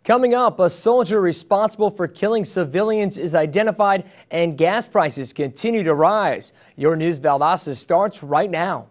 Coming up, a soldier responsible for killing civilians is identified and gas prices continue to rise. Your News Valdosta starts right now.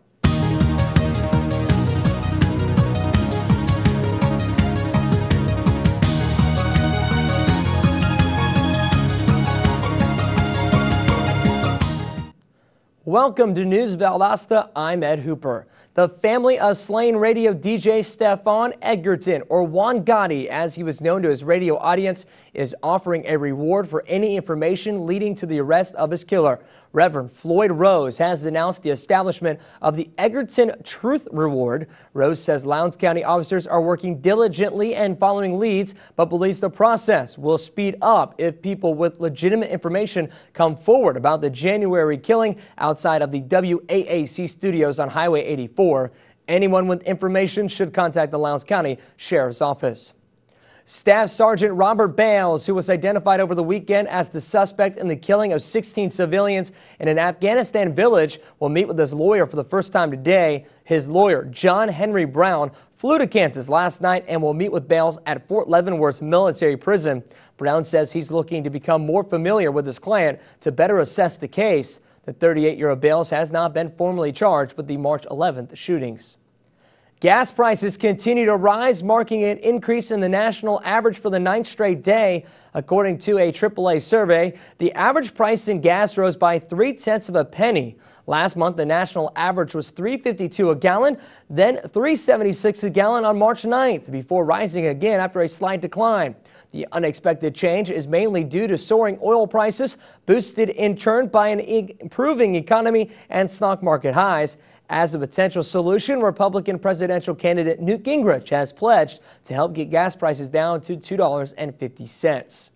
Welcome to News Valdosta. I'm Ed Hooper. The family of slain radio DJ Stefan Edgerton, or Juan Gotti, as he was known to his radio audience, is offering a reward for any information leading to the arrest of his killer. Reverend Floyd Rose has announced the establishment of the Edgerton Truth Reward. Rose says Lowndes County officers are working diligently and following leads, but believes the process will speed up if people with legitimate information come forward about the January killing outside of the WAAC studios on Highway 84. Anyone with information should contact the Lowndes County Sheriff's Office. Staff Sergeant Robert Bales, who was identified over the weekend as the suspect in the killing of 16 civilians in an Afghanistan village, will meet with his lawyer for the first time today. His lawyer, John Henry Brown, flew to Kansas last night and will meet with Bales at Fort Leavenworth's military prison. Brown says he's looking to become more familiar with his client to better assess the case. The 38-year-old Bales has not been formally charged with the March 11th shootings. Gas prices continue to rise, marking an increase in the national average for the 9th straight day. According to a AAA survey, the average price in gas rose by 0.3 of a penny. Last month, the national average was $3.52 a gallon, then $3.76 a gallon on March 9th, before rising again after a slight decline. The unexpected change is mainly due to soaring oil prices, boosted in turn by an improving economy and stock market highs. As a potential solution, Republican presidential candidate Newt Gingrich has pledged to help get gas prices down to $2.50.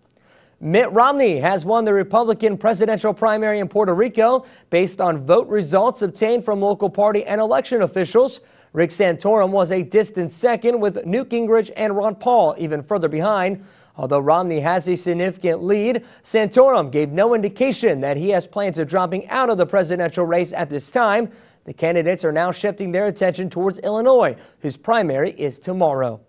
Mitt Romney has won the Republican presidential primary in Puerto Rico based on vote results obtained from local party and election officials. Rick Santorum was a distant second, with Newt Gingrich and Ron Paul even further behind. Although Romney has a significant lead, Santorum gave no indication that he has plans of dropping out of the presidential race at this time. The candidates are now shifting their attention towards Illinois, whose primary is tomorrow.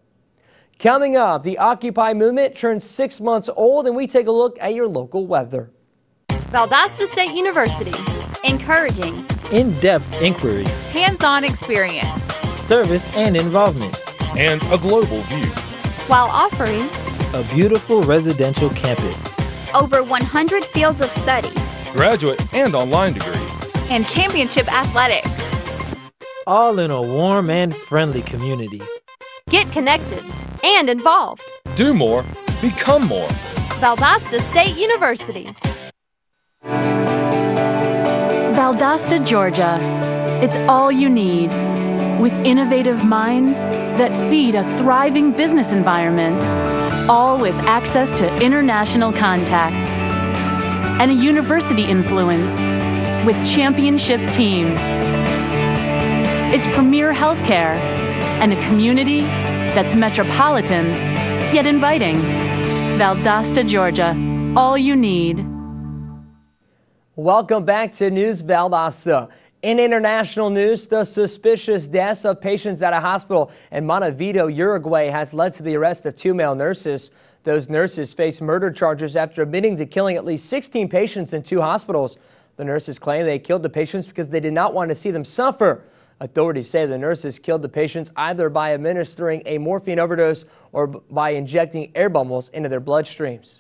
Coming up, the Occupy movement turns 6 months old, and we take a look at your local weather. Valdosta State University. Encouraging. In-depth inquiry. Hands-on experience. Service and involvement. And a global view. While offering a beautiful residential campus. Over 100 fields of study. Graduate and online degrees. And championship athletics. All in a warm and friendly community. Get connected and involved. Do more, become more. Valdosta State University. Valdosta, Georgia. It's all you need. With innovative minds that feed a thriving business environment, all with access to international contacts and a university influence with championship teams. It's premier healthcare and a community that's metropolitan yet inviting. Valdosta, Georgia. All you need. Welcome back to News Valdosta. In international news, the suspicious deaths of patients at a hospital in Montevideo, Uruguay, has led to the arrest of 2 male nurses. Those nurses face murder charges after admitting to killing at least 16 patients in 2 hospitals. The nurses claim they killed the patients because they did not want to see them suffer. Authorities say the nurses killed the patients either by administering a morphine overdose or by injecting air bubbles into their bloodstreams.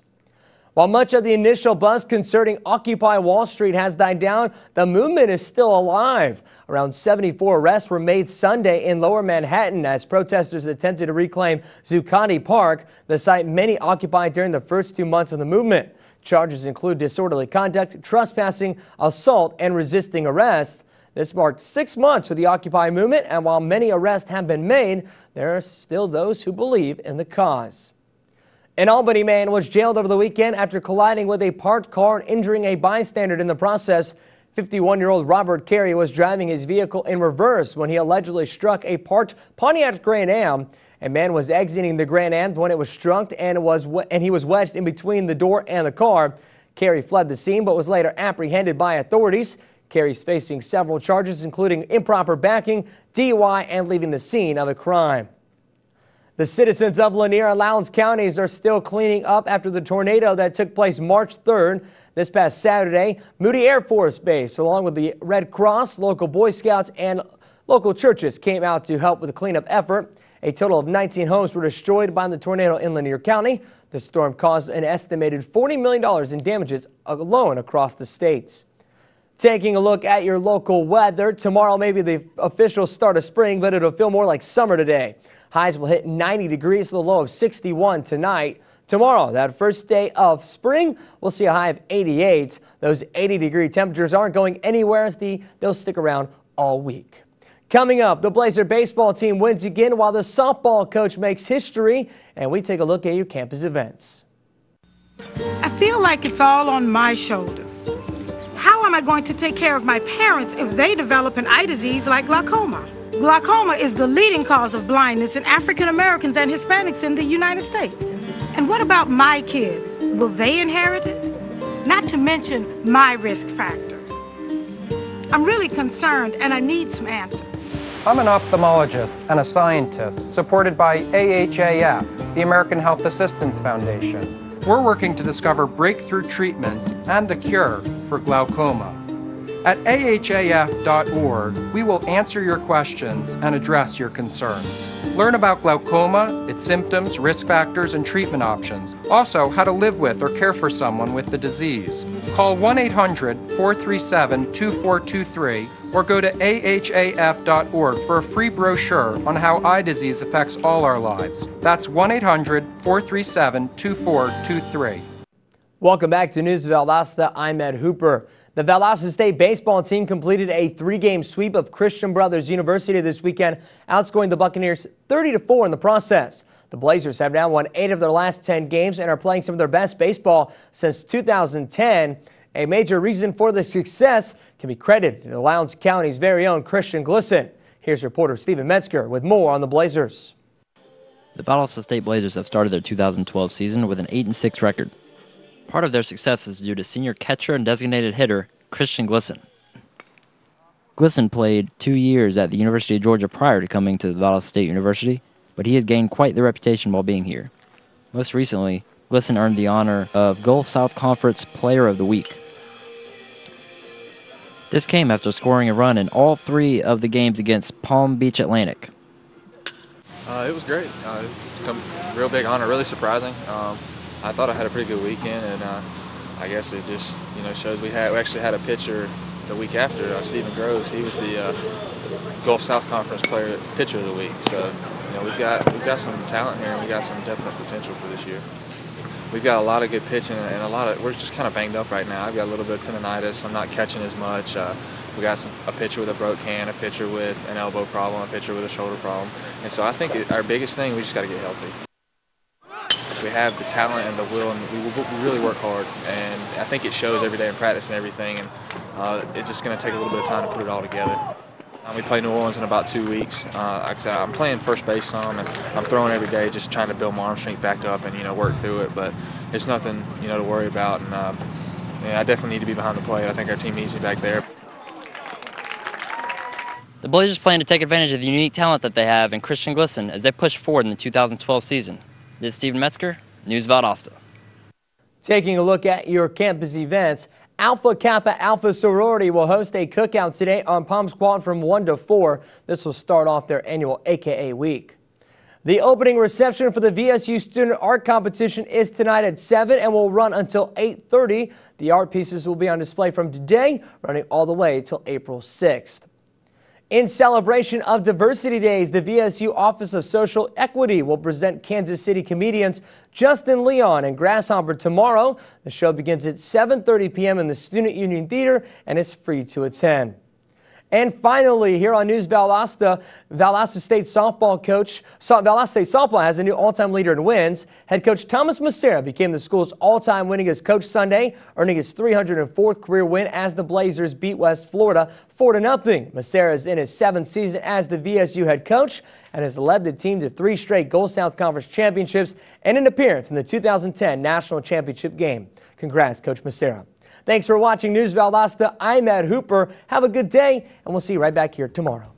While much of the initial buzz concerning Occupy Wall Street has died down, the movement is still alive. Around 74 arrests were made Sunday in Lower Manhattan as protesters attempted to reclaim Zuccotti Park, the site many occupied during the first 2 months of the movement. Charges include disorderly conduct, trespassing, assault, and resisting arrest. This marked 6 months for the Occupy movement, and while many arrests have been made, there are still those who believe in the cause. An Albany man was jailed over the weekend after colliding with a parked car and injuring a bystander in the process. 51-year-old Robert Carey was driving his vehicle in reverse when he allegedly struck a parked Pontiac Grand Am. A man was exiting the Grand Am when it was struck, and he was wedged in between the door and the car. Carey fled the scene but was later apprehended by authorities. Carey's facing several charges, including improper backing, DUI, and leaving the scene of a crime. The citizens of Lanier and Lowndes counties are still cleaning up after the tornado that took place March 3rd. This past Saturday, Moody Air Force Base, along with the Red Cross, local Boy Scouts, and local churches came out to help with the cleanup effort. A total of 19 homes were destroyed by the tornado in Lanier County. The storm caused an estimated $40 million in damages alone across the states. Taking a look at your local weather, tomorrow may be the official start of spring, but it'll feel more like summer today. Highs will hit 90 degrees, the low of 61 tonight. Tomorrow, that first day of spring, we'll see a high of 88. Those 80-degree temperatures aren't going anywhere as they'll stick around all week. Coming up, the Blazer baseball team wins again while the softball coach makes history, and we take a look at your campus events. I feel like it's all on my shoulders. How am I going to take care of my parents if they develop an eye disease like glaucoma? Glaucoma is the leading cause of blindness in African Americans and Hispanics in the United States. And what about my kids? Will they inherit it? Not to mention my risk factor. I'm really concerned and I need some answers. I'm an ophthalmologist and a scientist supported by AHAF, the American Health Assistance Foundation. We're working to discover breakthrough treatments and a cure for glaucoma. At ahaf.org, we will answer your questions and address your concerns. Learn about glaucoma, its symptoms, risk factors, and treatment options. Also, how to live with or care for someone with the disease. Call 1-800-437-2423 or go to ahaf.org for a free brochure on how eye disease affects all our lives. That's 1-800-437-2423. Welcome back to News Valdosta. I'm Ed Hooper. The Valdosta State baseball team completed a 3-game sweep of Christian Brothers University this weekend, outscoring the Buccaneers 30-4 in the process. The Blazers have now won 8 of their last 10 games and are playing some of their best baseball since 2010. A major reason for the success can be credited to Lowndes County's very own Christian Glisson. Here's reporter Stephen Metzger with more on the Blazers. The Valdosta State Blazers have started their 2012 season with an 8-6 record. Part of their success is due to senior catcher and designated hitter Christian Glisson. Glisson played 2 years at the University of Georgia prior to coming to the Valdosta State University, but he has gained quite the reputation while being here. Most recently, Glisson earned the honor of Gulf South Conference Player of the Week. This came after scoring a run in all 3 of the games against Palm Beach Atlantic. It was great. It's a real big honor, really surprising. I thought I had a pretty good weekend, and I guess it just shows we actually had a pitcher the week after, Stephen Groves. He was the Gulf South Conference pitcher of the week. So we've got some talent here, and we got some definite potential for this year. We've got a lot of good pitching, and we're just kind of banged up right now. I've got a little bit of tendonitis. I'm not catching as much. We got a pitcher with a broke hand, a pitcher with an elbow problem, a pitcher with a shoulder problem, and so I think our biggest thing, we just got to get healthy. We have the talent and the will, and we really work hard, and I think it shows every day in practice and everything, and it's just going to take a little bit of time to put it all together. We play New Orleans in about 2 weeks. Like I said, I'm playing first base some, and I'm throwing every day, just trying to build my arm strength back up and work through it, but it's nothing to worry about, and I definitely need to be behind the plate. I think our team needs me back there. The Blazers plan to take advantage of the unique talent that they have in Christian Glisson as they push forward in the 2012 season. This is Stephen Metzger, News Valdosta. Taking a look at your campus events, Alpha Kappa Alpha Sorority will host a cookout today on Palm Squad from 1 to 4. This will start off their annual AKA week. The opening reception for the VSU Student Art Competition is tonight at 7 and will run until 8:30. The art pieces will be on display from today, running all the way till April 6th. In celebration of Diversity Days, the VSU Office of Social Equity will present Kansas City comedians Justin Leon and Grasshopper tomorrow. The show begins at 7:30 p.m. in the Student Union Theater and is free to attend. And finally, here on News Valdosta, Valdosta State Softball has a new all-time leader in wins. Head coach Thomas Macera became the school's all-time winningest coach Sunday, earning his 304th career win as the Blazers beat West Florida 4-0. Macera is in his 7th season as the VSU head coach and has led the team to 3 straight Gulf South Conference championships and an appearance in the 2010 National Championship game. Congrats, Coach Macera. Thanks for watching News Valdosta. I'm Ed Hooper. Have a good day, and we'll see you right back here tomorrow.